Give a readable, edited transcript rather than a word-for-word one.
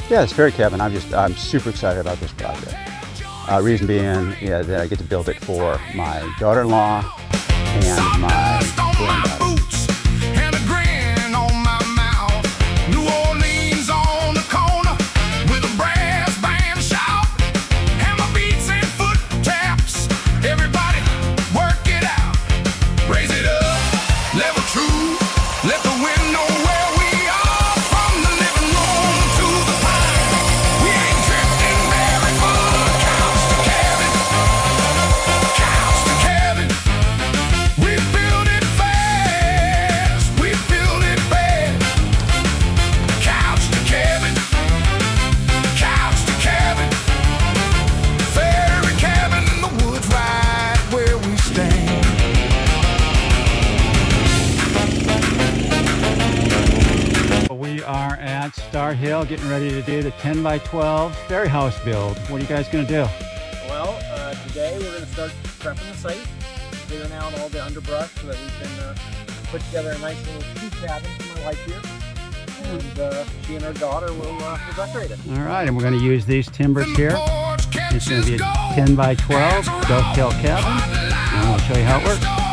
Yeah, it's fairy cabin. I'm super excited about this project. Reason being, yeah, that I get to build it for my daughter-in-law and my granddaughter. We are at Star Hill getting ready to do the 10 by 12 fairy house build. What are you guys going to do? Well, today we're going to start prepping the site, clearing out all the underbrush so that we can put together a nice little tea cabin for my wife here. And she and her daughter will decorate it. All right, and we're going to use these timbers here. It's going to be a 10 by 12 dovetail cabin, and I'll show you how it works.